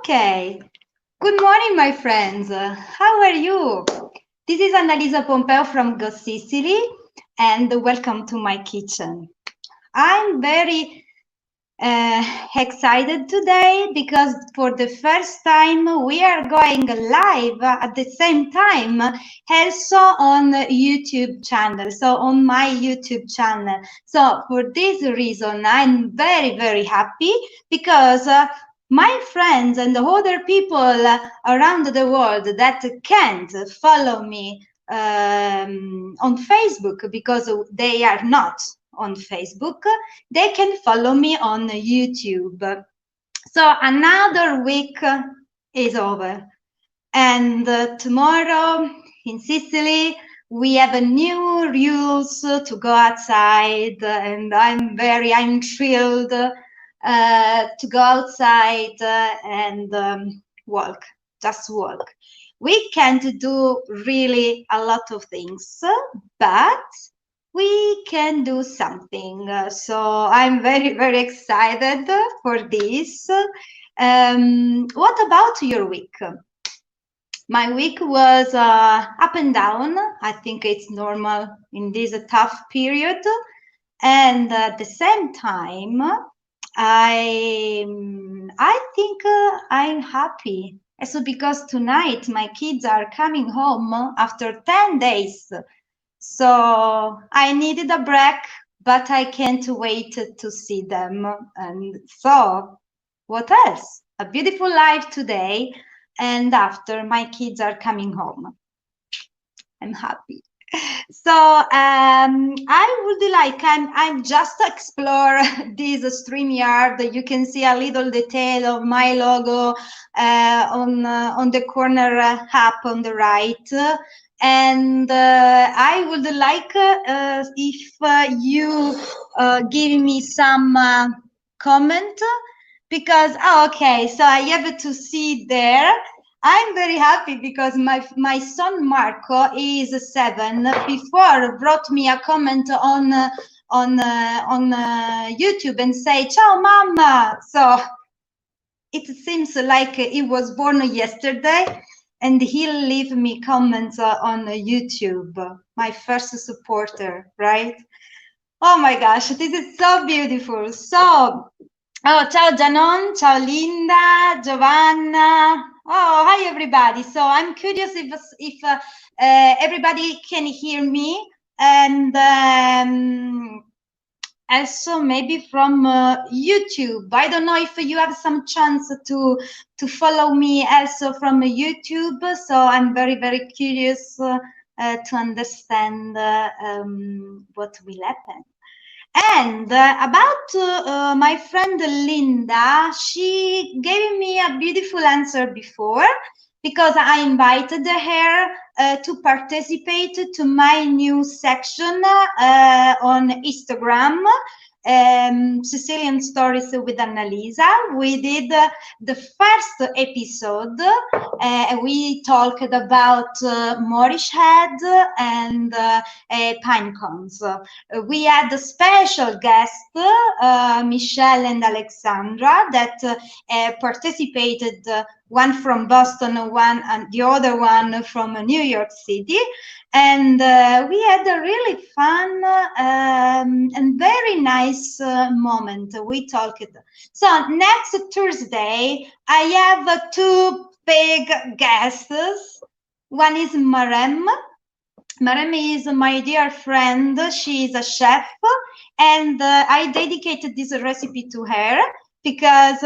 Okay. Good morning, my friends. How are you? This is Annalisa Pompeo from Go Sicily, and welcome to my kitchen. I'm very excited today because for the first time we are going live at the same time also on YouTube channel, so on my YouTube channel. So for this reason, I'm very happy because my friends and the other people around the world that can't follow me on Facebook because they are not on Facebook, they can follow me on YouTube. So another week is over, and tomorrow in Sicily we have a new rules to go outside, and I'm thrilled to go outside and walk, just walk. We can't do really a lot of things, but we can do something. So I'm very excited for this. What about your week? My week was up and down. I think it's normal in this tough period. And at the same time, I think I'm happy. Also because tonight my kids are coming home after 10 days. So I needed a break, but I can't wait to see them. And so what else? A beautiful life today. And after my kids are coming home, I'm happy. So I would like, I'm just explore this StreamYard. You can see a little detail of my logo on the corner up on the right. And I would like if you give me some comment, because okay, so I have to see there. I'm very happy because my son Marco is 7. Before brought me a comment on YouTube and say ciao mama. So it seems like he was born yesterday, and he'll leave me comments on YouTube. My first supporter, right? Oh my gosh, this is so beautiful. So, oh, ciao Janon, ciao Linda, Giovanna. Oh, hi everybody. So I'm curious if everybody can hear me, and also maybe from YouTube. I don't know if you have some chance to follow me also from YouTube. So I'm very curious to understand what will happen. And about my friend Linda, she gave me a beautiful answer before, because I invited her to participate to my new section on Instagram, Sicilian Stories with Annalisa. We did the first episode. We talked about Moorish head and pine cones. We had a special guest, Michelle and Alexandra, that participated, one from Boston, one and the other one from New York City. And we had a really fun and very nice moment. We talked. So next Thursday, I have 2 big guests. One is Marem. Marem is my dear friend. She is a chef, and I dedicated this recipe to her because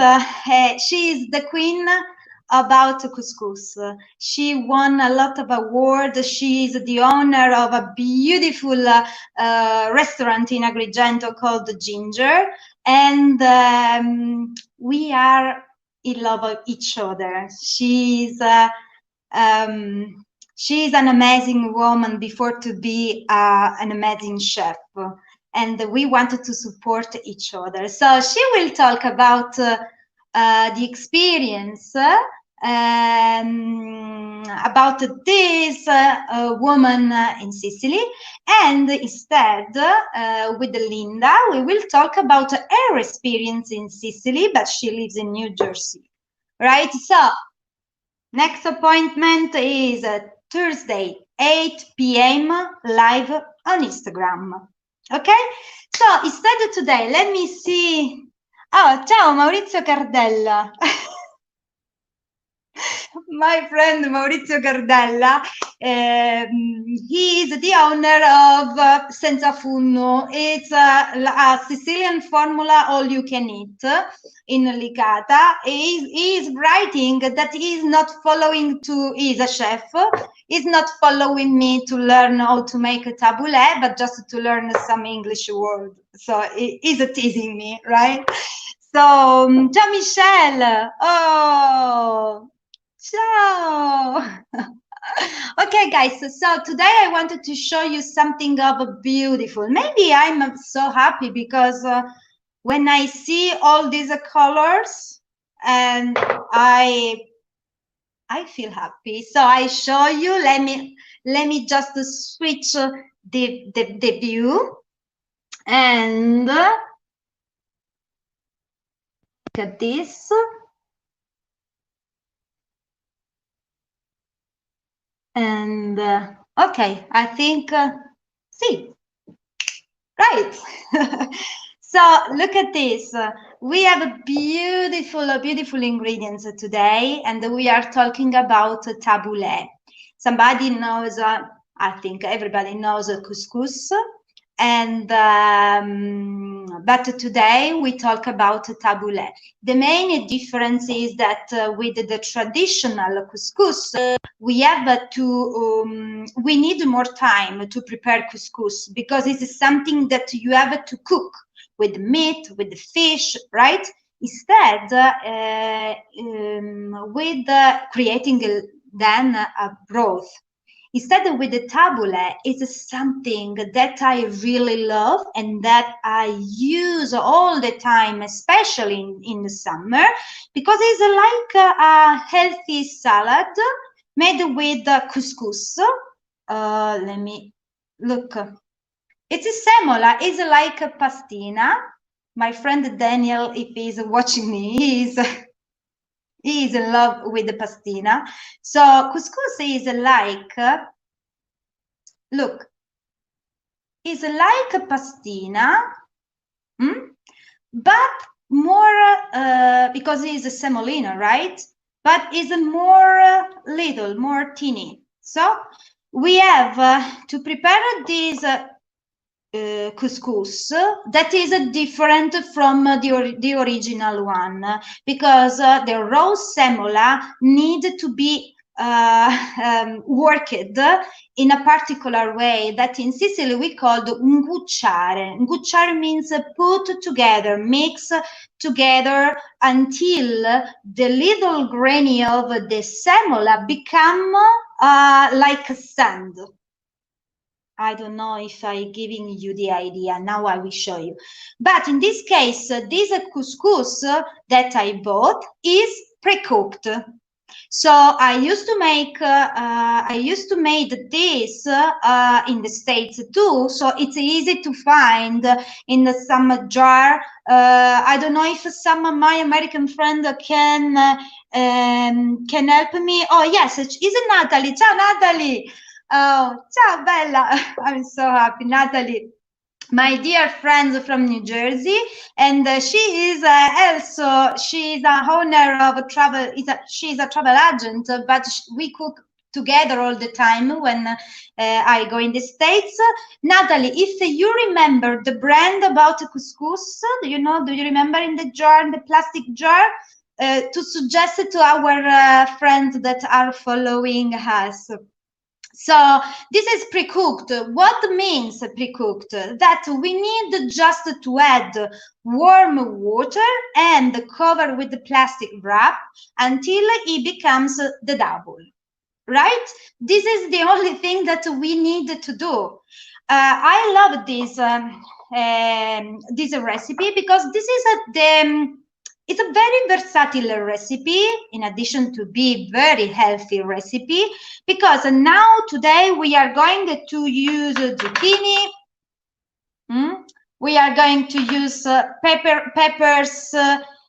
she is the queen about couscous. She won a lot of awards. She is the owner of a beautiful restaurant in Agrigento called Ginger, and we are in love with each other. She's an amazing woman before to be an amazing chef, and we wanted to support each other. So she will talk about the experience about this woman in Sicily, and instead with Linda we will talk about her experience in Sicily, but she lives in New Jersey. right? So next appointment is Thursday, 8 p.m. live on Instagram. Okay? So instead today, let me see. Oh, ciao Maurizio Cardella. My friend Maurizio Cardella, he is the owner of Senza Funno. It's a Sicilian formula all you can eat in Licata. He is writing that he is not following to, he is a chef, he's not following me to learn how to make a tabulèe, but just to learn some English word. So he's teasing me, right? So, ciao Michelle. Oh, ciao. Okay, guys, so today I wanted to show you something of a beautiful. Maybe I'm so happy because when I see all these colors and I feel happy. So I show you. Let me just switch the view and look at this. And okay, I think see, right. So look at this. We have a beautiful ingredients today, and we are talking about tabulèe. Somebody knows, I think everybody knows couscous. And but today we talk about tabulèe. The main difference is that with the traditional couscous, we have we need more time to prepare couscous because it's something that you have to cook with meat, with the fish, right? Instead, with creating then a broth. Instead, with the tabulèe, it's something that I really love and that I use all the time, especially in the summer, because it's like a healthy salad made with couscous. Let me look. It's a semola. It's like a pastina. My friend Daniel, if he's watching me, he is in love with the pastina. So couscous is like, look, is like a pastina, but more, because it's a semolina, right? But is more little, more teeny. So we have to prepare this couscous that is different from the original one, because the raw semola need to be worked in a particular way that in Sicily we call ngucciare. Ngucciare means put together, mix together until the little grainy of the semola become like sand. I don't know if I'm giving you the idea. Now I will show you. But in this case, this couscous that I bought is pre-cooked. So I used to make this in the States too. So it's easy to find in some jar. I don't know if some of my American friend can help me. Oh yes, it's Natalie. Ciao Natalie. Oh, ciao Bella. I'm so happy, Natalie. My dear friend from New Jersey, and she is also, she's a owner of a travel, she's a travel agent, but we cook together all the time when I go in the States. Natalie, if you remember the brand about couscous, do you remember in the jar, in the plastic jar, to suggest it to our friends that are following us? So this is pre-cooked. What means pre-cooked? That we need just to add warm water and cover with the plastic wrap until it becomes the double, right? This is the only thing that we need to do. I love this recipe because this is it's a very versatile recipe, in addition to be very healthy recipe, because now today we are going to use zucchini. We are going to use peppers,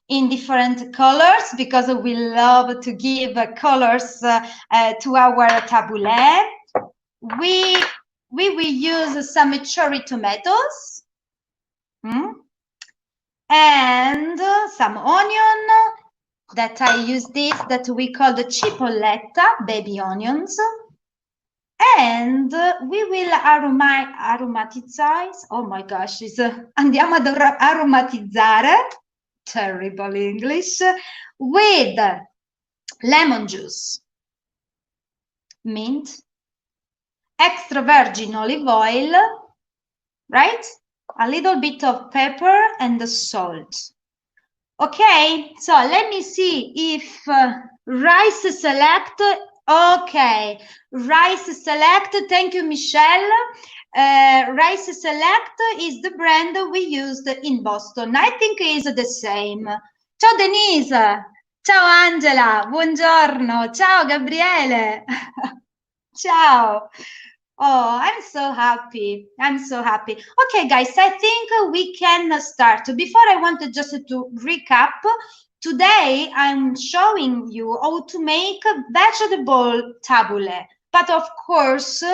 in different colors because we love to give colors to our tabulèe. We will use some cherry tomatoes and some onion that I use this that we call the cipolletta, baby onions. And we will aromatize. Oh my gosh, andiamo ad aromatizzare, terrible English, with lemon juice, mint, extra virgin olive oil, right? A little bit of pepper and the salt. Okay, so let me see if rice select. Okay, rice select. Thank you, Michelle. Rice select is the brand we used in Boston. I think is the same. Ciao Denise. Ciao Angela. Buongiorno. Ciao Gabriele. Ciao. Oh, I'm so happy. I'm so happy. Okay, guys, I think we can start. Before I wanted just to recap, today I'm showing you how to make vegetable tabule, but of course,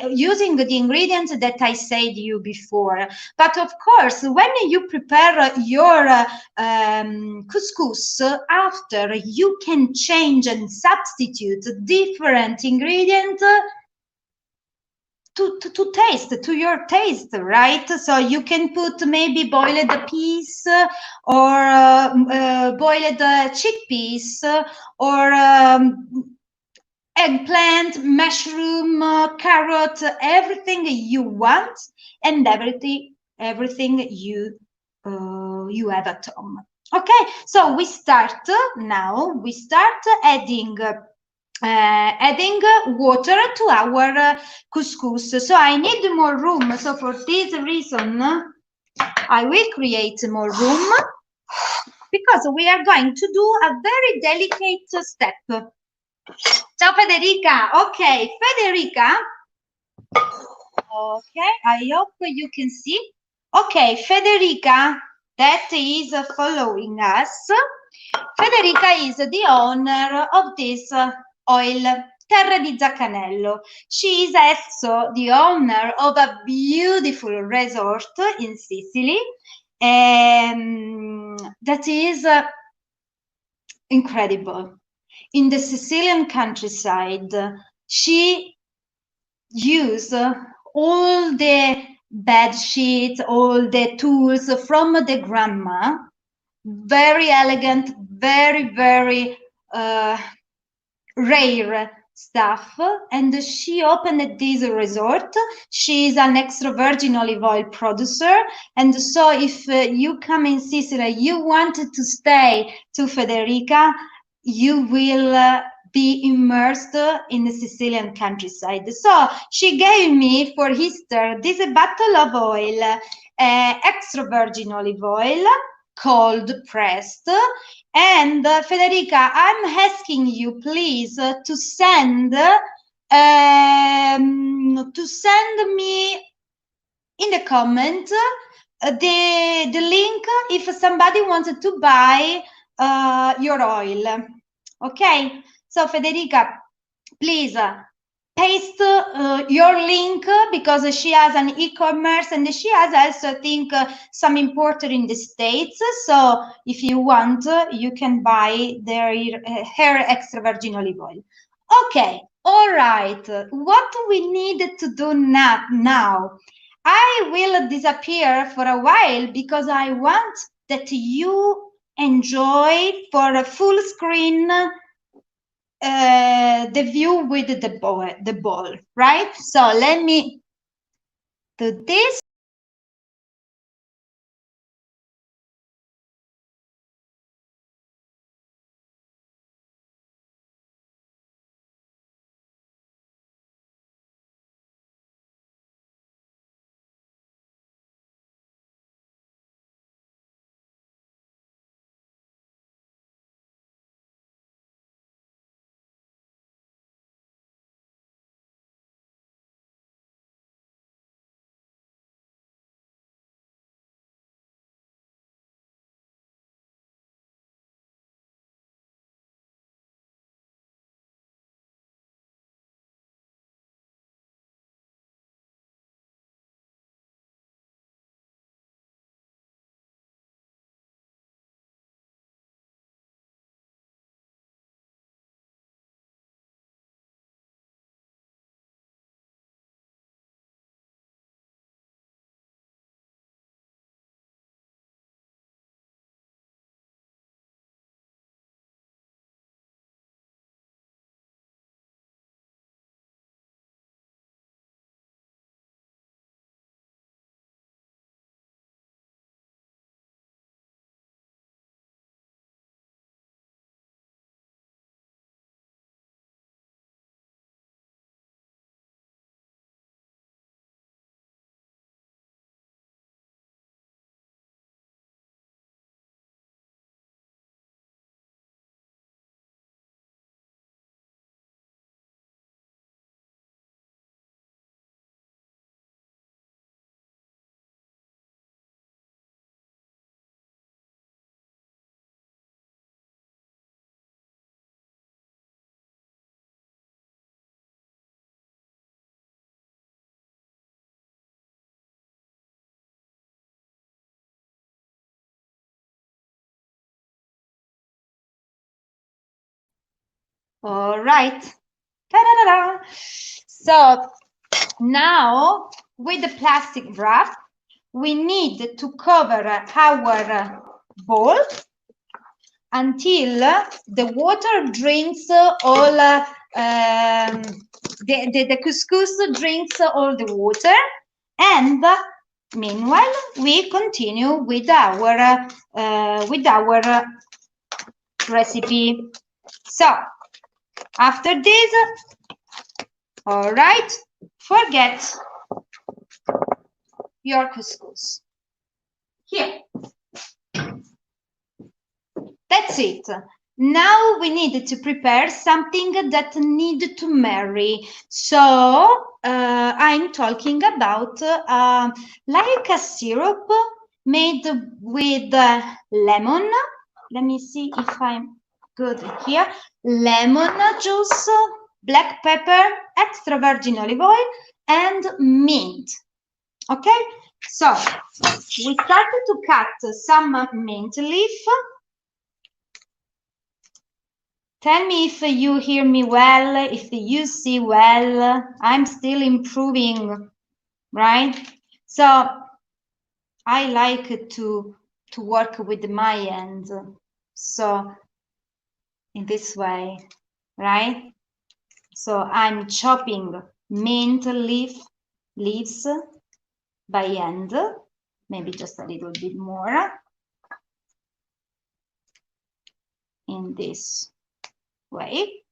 using the ingredients that I said you before. But of course, when you prepare your couscous, after you can change and substitute different ingredients to taste, to your taste, right? So you can put maybe boiled peas or boiled chickpeas or eggplant, mushroom, carrot, everything you want and everything you have at home. Okay, so we start now. We start adding water to our couscous. So I need more room. So for this reason, I will create more room because we are going to do a very delicate step. Ciao Federica. Okay, Federica. Okay, I hope you can see. Okay, Federica, that is following us. Federica is the owner of this oil, Terre di Zaccanello. She is also the owner of a beautiful resort in Sicily that is incredible. In the Sicilian countryside, she used all the bed sheets, all the tools from the grandma, very elegant, very, very rare stuff, and she opened this resort. She is an extra virgin olive oil producer, and so if you come in Sicily, you want to stay to Federica, you will be immersed in the Sicilian countryside. So she gave me for Easter this bottle of oil, extra virgin olive oil, cold pressed. And Federica, I'm asking you please to send me in the comment the link if somebody wanted to buy your oil. Okay, so Federica, please paste your link because she has an e-commerce and she has also, I think, some importer in the States. So if you want, you can buy her extra virgin olive oil. Okay, all right. What we need to do now? I will disappear for a while because I want that you enjoy for a full screen the view with the ball, right? So let me do this. All right. Ta-da-da-da. So now with the plastic wrap, we need to cover our bowl until the water drinks all the couscous drinks all the water, and meanwhile we continue with our recipe. So after this, all right, forget your couscous. Here. That's it. Now we need to prepare something that need to marry. So I'm talking about like a syrup made with lemon. Let me see if I'm good here. Lemon juice, black pepper, extra virgin olive oil, and mint. Okay, so we started to cut some mint leaf. Tell me if you hear me well, if you see well. I'm still improving, right? So I like to work with my hand. So in this way, right? So I'm chopping mint leaves by hand, maybe just a little bit more in this way.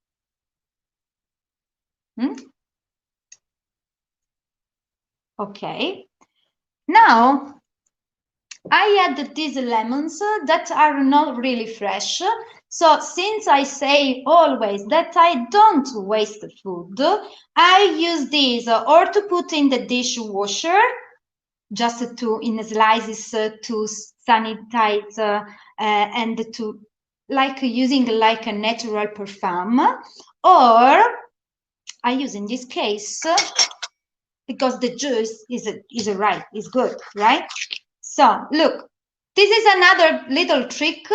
Okay, now I add these lemons that are not really fresh. So since I say always that I don't waste food, I use these or to put in the dishwasher, just to in slices to sanitize and to like using like a natural perfume, or I use in this case because the juice is good, right? So look, this is another little trick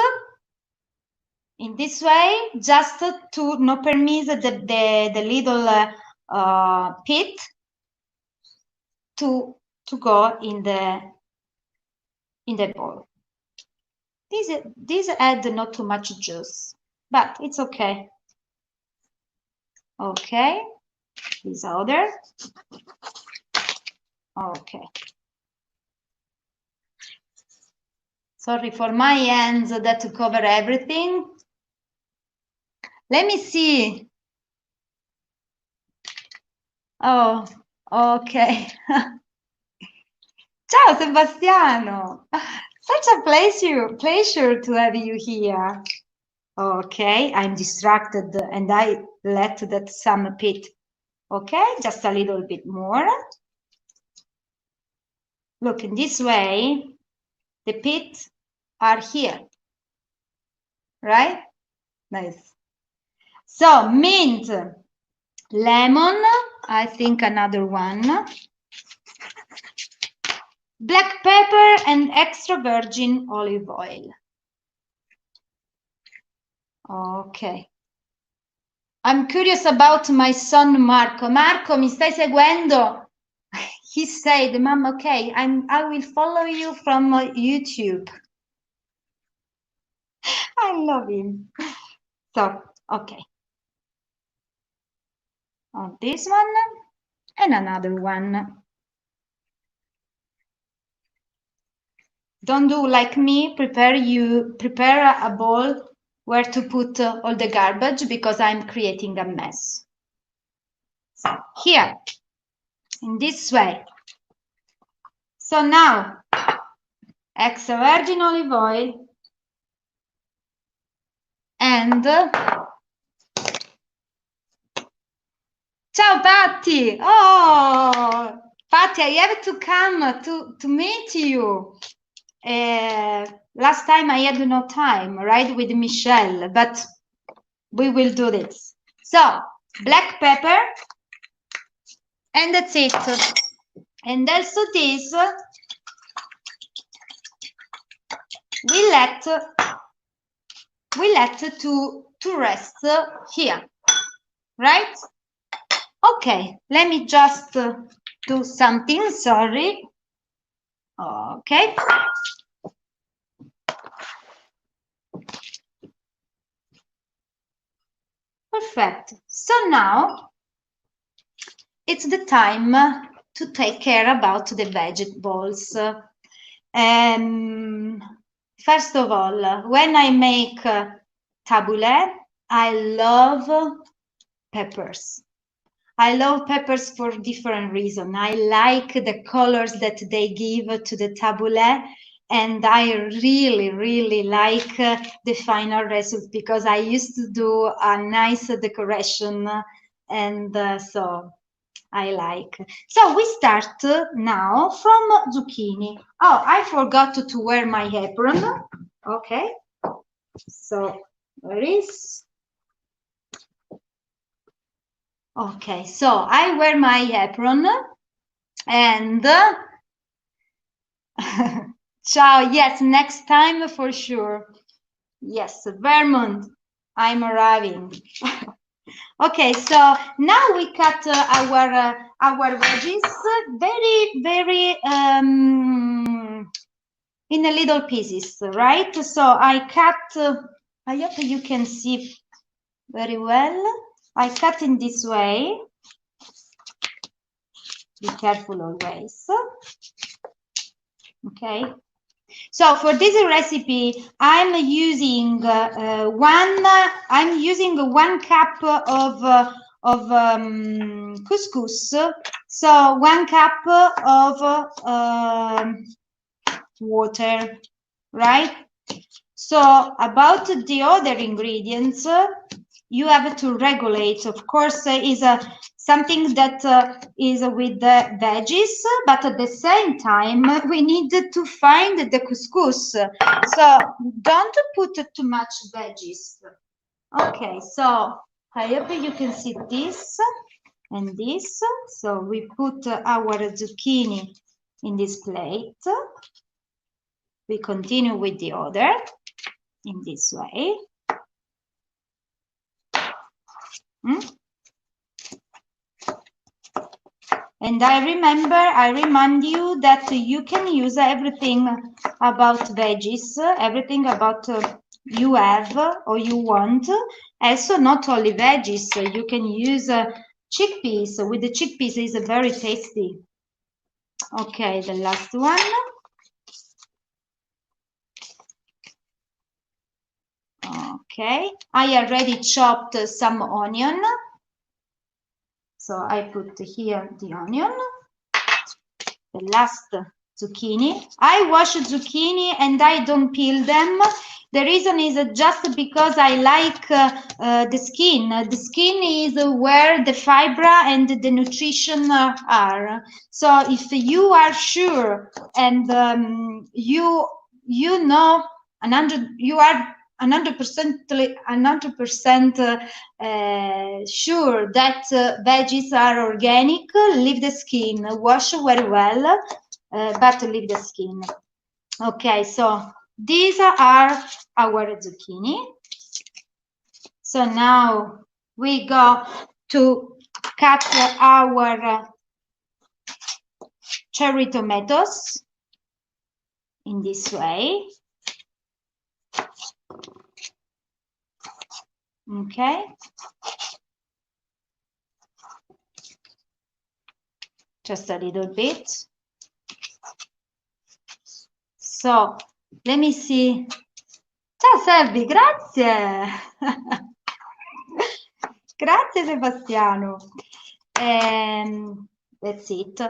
in this way, just to not permit the little pit to go in the bowl. This add not too much juice, but it's okay. Okay, this other. Okay. Sorry for my hands that cover everything. Let me see. Oh, okay. Ciao Sebastiano. Such a pleasure to have you here. Okay, I'm distracted and I let that some pit. Okay, just a little bit more. Look, in this way, the pits are here, right? Nice. So mint, lemon, I think another one, black pepper and extra virgin olive oil. Ok. I'm curious about my son Marco. Marco, mi stai seguendo? He said, Mom, okay, I will follow you from YouTube. I love him. So, okay. On this one and another one. Don't do like me, prepare a bowl where to put all the garbage because I'm creating a mess. So here, in this way. So now, extra virgin olive oil and ciao Patti! Oh, Patti, I have to come to meet you. Last time I had no time, right, with Michelle, but we will do this. So, black pepper, and that's it. And also this, we let to rest here. right? Okay, let me just do something, sorry. Okay. Perfect. So now it's the time to take care about the vegetables. First of all, when I make tabulèe, I love peppers. I love peppers for different reasons. I like the colors that they give to the tabulèe, and I really, really like the final result because I used to do a nice decoration, and so I like. So we start now from zucchini. Oh, I forgot to wear my apron. Okay, so where is? Okay, so I wear my apron and ciao, yes, next time for sure. Yes, Vermont, I'm arriving. Okay, so now we cut our veggies very in a little pieces, right? So I cut. I hope you can see very well. I cut in this way. Be careful always. Okay. So for this recipe, I'm using 1 cup of couscous. So 1 cup of water, right? So about the other ingredients, you have to regulate. Of course, is something that is with the veggies, but at the same time, we need to find the couscous. So don't put too much veggies. Okay, so I hope you can see this and this. So we put our zucchini in this plate. We continue with the other in this way. And I remind you that you can use everything about veggies, everything about you have or you want. Also, not only veggies, you can use chickpeas. With the chickpeas, is very tasty. Okay, the last one. Okay, I already chopped some onion. So I put here the onion, the last zucchini. I wash zucchini and I don't peel them. The reason is just because I like the skin. The skin is where the fibra and the nutrition are. So if you are sure and you know 100% sure that veggies are organic, leave the skin, wash very well, but leave the skin. Okay, so these are our zucchini. So now we go to cut our cherry tomatoes in this way. Okay. Just a little bit. So, let me see. Ciao Selvi, grazie. Grazie Sebastiano. That's it.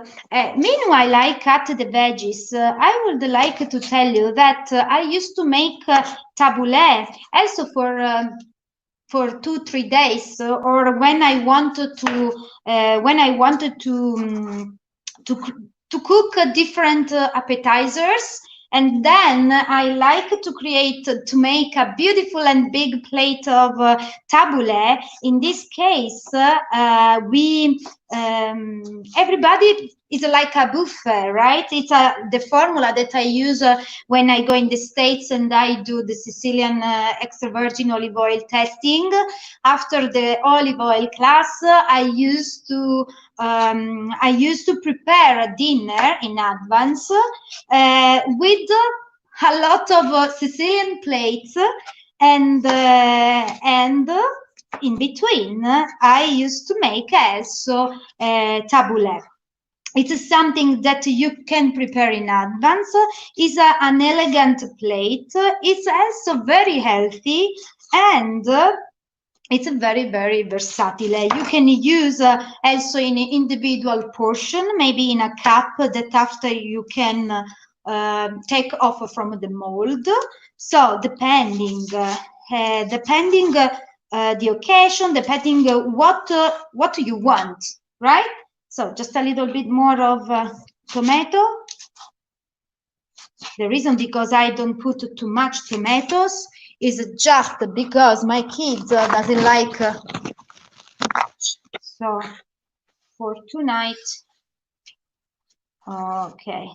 Meanwhile, I cut the veggies. I would like to tell you that I used to make tabulèe also for 2-3 days, or when I wanted to cook different appetizers. And then I like to make a beautiful and big plate of tabulèe. In this case, we everybody is like a buffet, right? It's the formula that I use when I go in the States and I do the Sicilian extra virgin olive oil testing. After the olive oil class, I used to prepare a dinner in advance with a lot of Sicilian plates, and in between, I used to make also tabulèe. It's something that you can prepare in advance. It's an elegant plate. It's also very healthy, and it's very, very versatile. You can use also in an individual portion, maybe in a cup that after you can take off from the mold. So depending the occasion, depending what you want, right? So just a little bit more of tomato. The reason because I don't put too much tomatoes is just because my kids doesn't like. So for tonight, okay,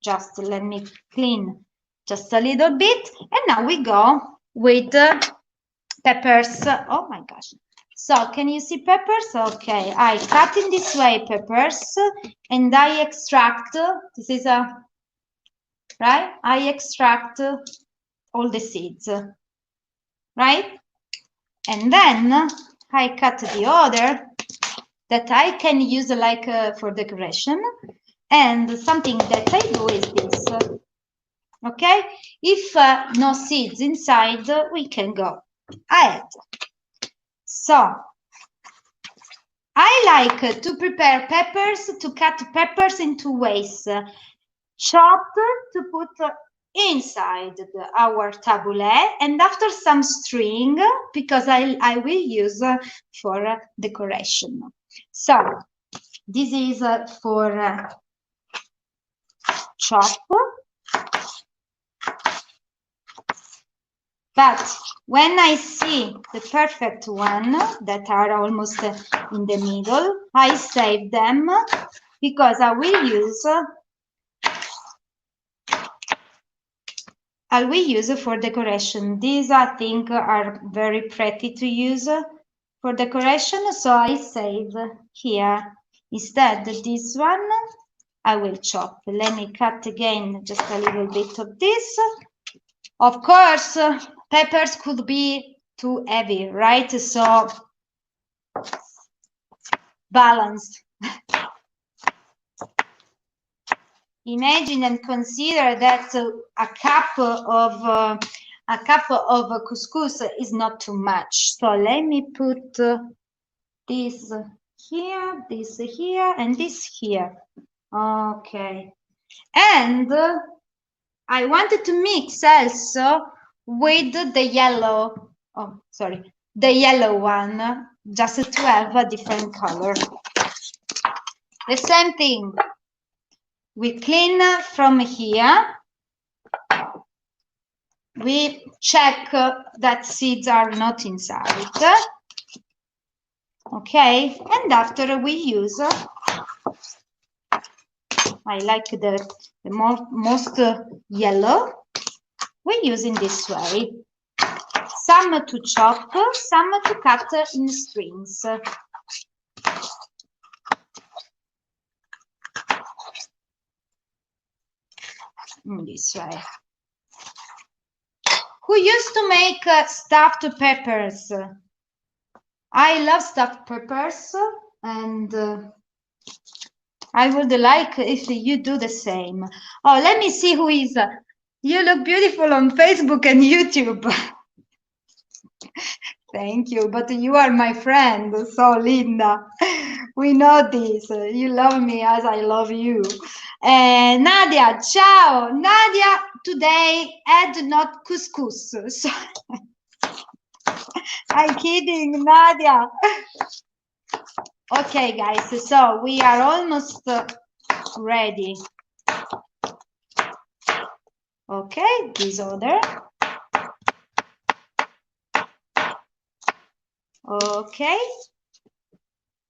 just let me clean just a little bit, and now we go with peppers. Oh my gosh. So can you see peppers? Okay, I cut in this way peppers, and I extract, this is a, right? I extract all the seeds, right? And then I cut the other that I can use like for decoration. And something that I do is this, okay? If no seeds inside, we can go ahead. So I like to prepare peppers, to cut peppers in two ways. Chopped to put inside our tabulèe, and after some string, because I will use for decoration. So this is for chop. But when I see the perfect one that are almost in the middle, I save them because I will use for decoration. These I think are very pretty to use for decoration, so I save here. Instead, this one I will chop. Let me cut again just a little bit of this. Of course, peppers could be too heavy, right? So balanced. Imagine and consider that a cup of couscous is not too much. So let me put this here, and this here. Okay. And I wanted to mix also with the yellow. Oh, sorry, the yellow one, just to have a different color. The same thing. We clean from here. We check that seeds are not inside. Okay, and after we use, I like the most yellow. We use in this way. Some to chop, some to cut in strings. In this way. Who used to make stuffed peppers? I love stuffed peppers, and I would like if you do the same. Oh, let me see who is. You look beautiful on Facebook and YouTube. Thank you, but you are my friend, so Linda. We know this. You love me as I love you. Nadia, ciao. Nadia, today had not couscous. So I'm kidding, Nadia. Okay, guys, so we are almost ready. Okay, this other. Okay,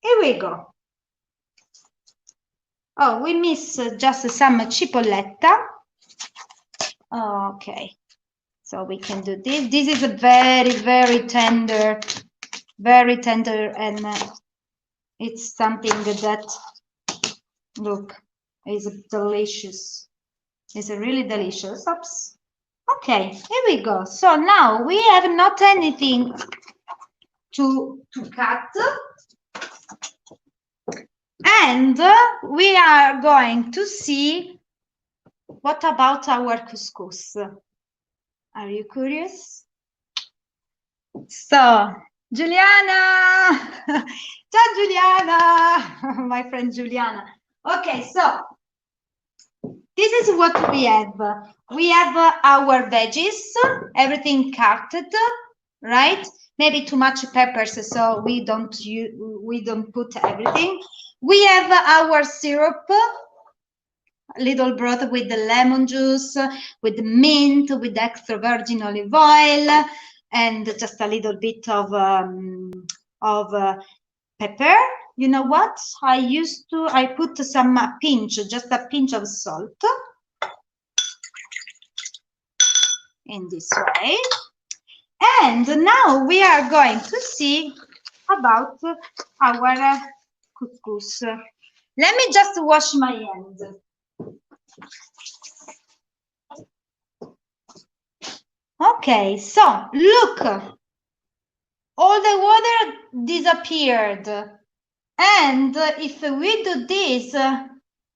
here we go. Oh, we miss just some cipolletta. Okay, so we can do this. This is a very tender, and it's something that, look, is delicious. It's really delicious. Oops. Okay, here we go. So now we have not anything to cut. And we are going to see what about our couscous. Are you curious? So, Giuliana! Ciao, Giuliana! My friend Giuliana. Okay, so this is what we have. We have our veggies, everything cutted, right? Maybe too much peppers, so we don't put everything. We have our syrup, little broth with the lemon juice, with the mint, with extra virgin olive oil, and just a little bit of pepper. You know what? I put some just a pinch of salt in this way. And now we are going to see about our couscous. Let me just wash my hands. Okay, so look, all the water disappeared. And if we do this,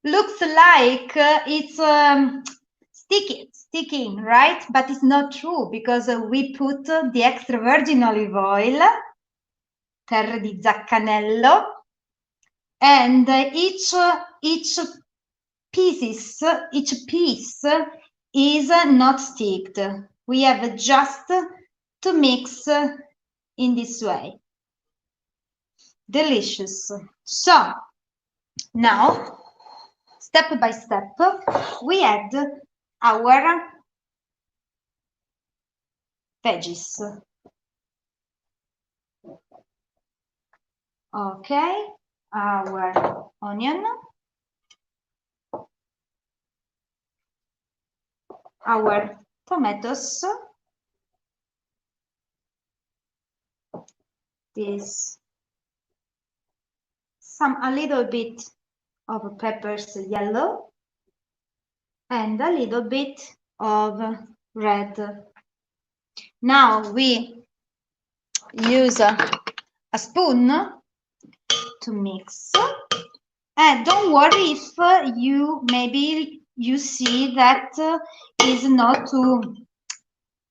looks like it's sticking, right? But it's not true, because we put the extra virgin olive oil, terre di zaccanello, and each piece is not sticked. We have just to mix in this way. Delicious. So now, step by step, we add our veggies. Okay, our onion, our tomatoes, this, a little bit of peppers yellow, and a little bit of red. Now we use a spoon to mix. And don't worry if maybe you see that is not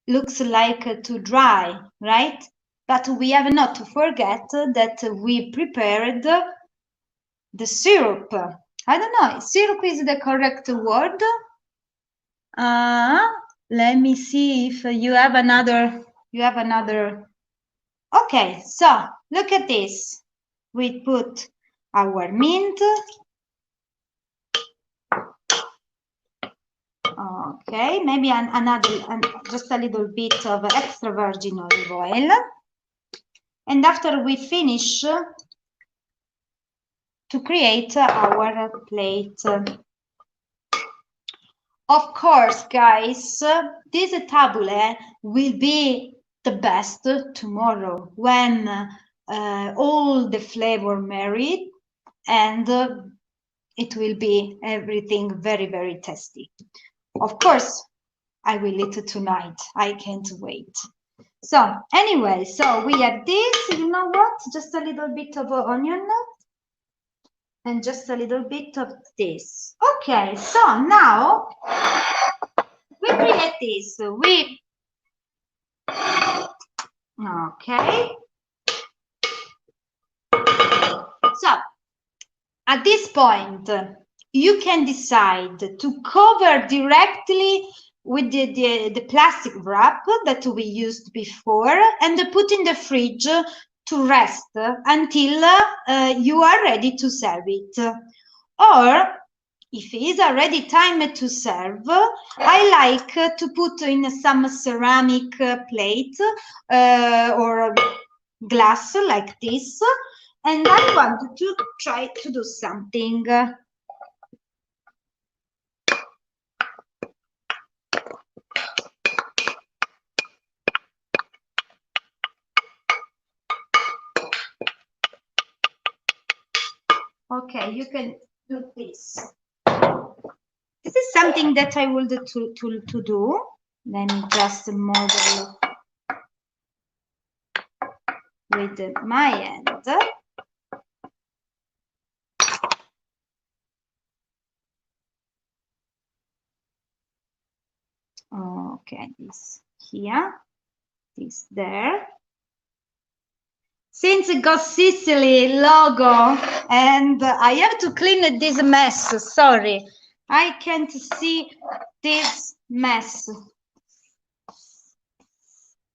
looks like too dry, right? But we have not to forget that we prepared the syrup. I don't know, syrup is the correct word. Let me see if you have another. Okay, so look at this. We put our mint. Okay, maybe just a little bit of extra virgin olive oil. And after we finish to create our plate. Of course, guys, this tabulèe will be the best tomorrow when all the flavor married, and it will be everything very, very tasty. Of course, I will eat it tonight. I can't wait. So anyway, so we have this, you know what? Just a little bit of onion and just a little bit of this. Okay, so now we create this. Okay. So at this point, you can decide to cover directly with the plastic wrap that we used before and put in the fridge to rest until you are ready to serve it. Or if it is already time to serve, I like to put in some ceramic plate or glass like this, and I want to try to do something. Okay, you can do this. This is something that I would to do. Let me just model with my hand. Okay, this here, this there. Since it got Sicily logo, and I have to clean this mess. Sorry, I can't see this mess.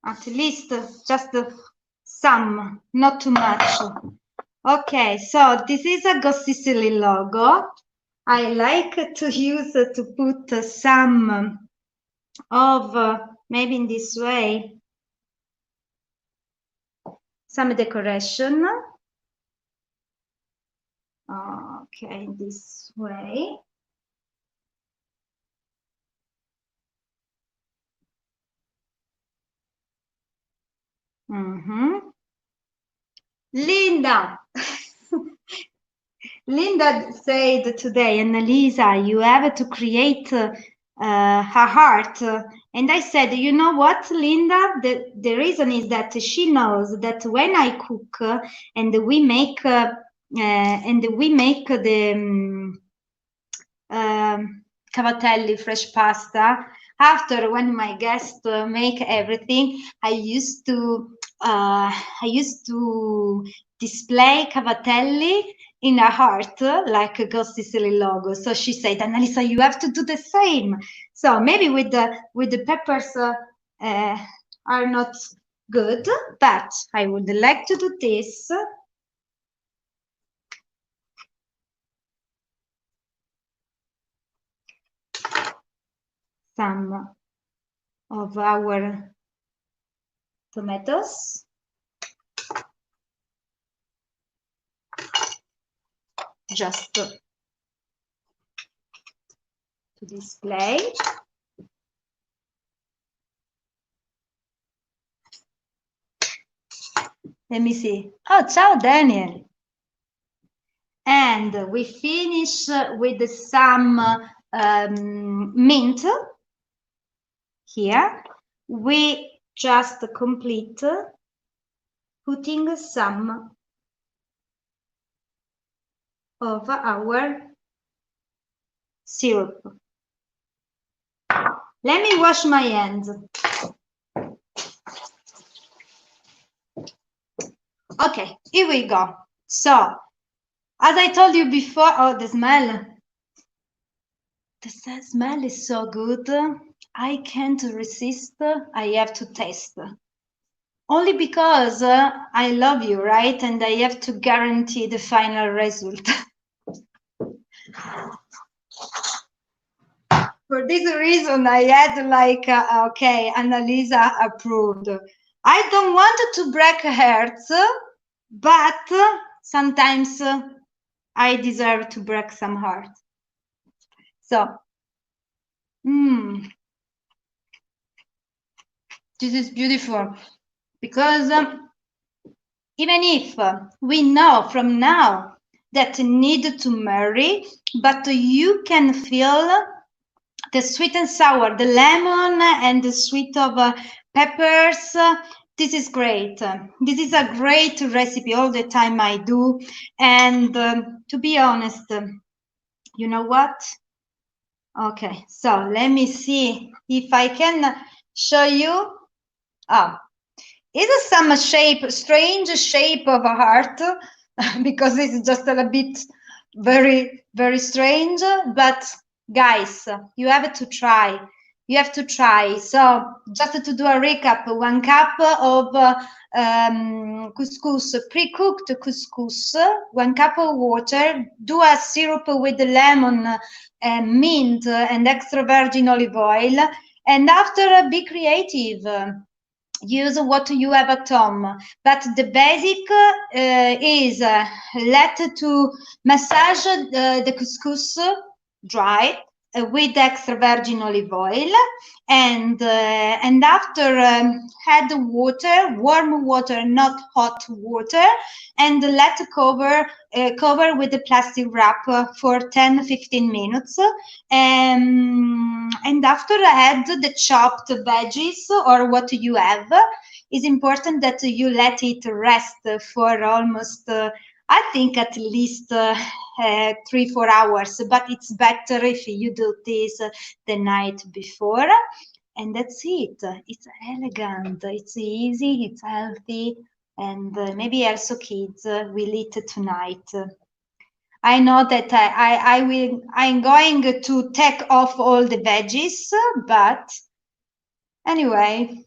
At least just some, not too much. Okay, so this is a Go Sicily logo. I like to use to put some of maybe in this way, some decoration. Okay, this way. Linda. Linda said today, Annalisa, you have to create her heart. And I said, you know what, Linda? The reason is that she knows that when I cook and we make the cavatelli fresh pasta, after when my guests make everything, I used to display cavatelli in a heart like a Go Sicily logo. So she said, Annalisa, you have to do the same. So maybe with the peppers are not good, but I would like to do this. Some of our tomatoes. Just to display. Let me see. Oh, ciao, Daniel. And we finish with some mint here. We just complete putting some of our syrup. Let me wash my hands. Okay, here we go. So, as I told you before, oh, the smell. The smell is so good. I can't resist. I have to taste. Only because I love you, right? And I have to guarantee the final result. For this reason, I had like, okay, Annalisa approved. I don't want to break hearts, but sometimes I deserve to break some hearts. So, this is beautiful because even if we know from now that need to marry, but you can feel the sweet and sour, the lemon and the sweet of peppers. This is great. This is a great recipe. All the time I do. And to be honest, you know what? Okay, so let me see if I can show you. Oh, it's some shape, strange shape of a heart, because it's just a bit very, very strange. But guys, you have to try. You have to try. So just to do a recap, 1 cup of couscous, pre-cooked couscous, 1 cup of water, do a syrup with lemon, mint, and extra virgin olive oil. And after, be creative. Use what you have at home, but the basic is let to massage the couscous dry, with extra virgin olive oil, and after add water, warm water, not hot water, and let cover with a plastic wrap for 10-15 minutes. And after add the chopped veggies or what you have. It's important that you let it rest for almost I think at least 3-4 hours, but it's better if you do this the night before. And that's it. It's elegant, it's easy, it's healthy, and maybe also kids will eat tonight. I know that I'm going to take off all the veggies, but anyway,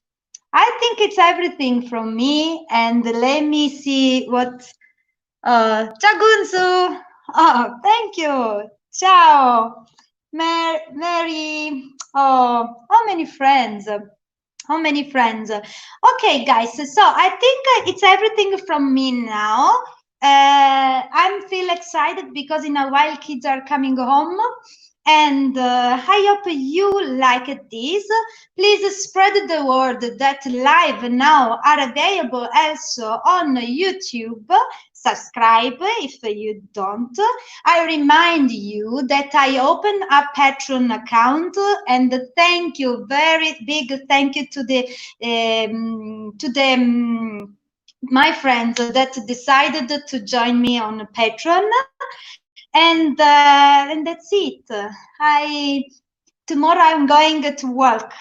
I think it's everything from me. And let me see what. Ciao Gunsu. Oh, thank you. Ciao, Mary. Oh, how many friends? How many friends? Okay, guys. So I think it's everything from me now. I'm feel excited because in a while kids are coming home, and I hope you like this. Please spread the word that live now are available also on YouTube. Subscribe if you don't. I remind you that I opened a Patreon account, and thank you, very big thank you to the my friends that decided to join me on Patreon, and that's it. Tomorrow I'm going to work.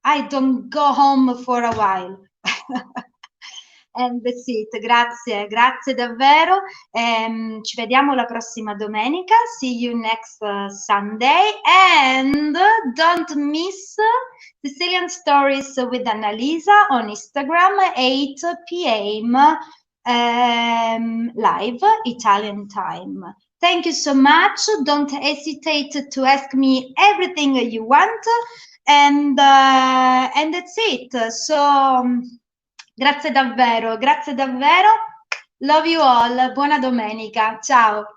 I don't go home for a while. And that's it. Grazie, grazie davvero. Ci vediamo la prossima domenica. See you next Sunday. And don't miss Sicilian Stories with Annalisa on Instagram, 8 p.m. Live Italian time. Thank you so much. Don't hesitate to ask me everything you want. And that's it. So grazie davvero, grazie davvero. Love you all. Buona domenica. Ciao.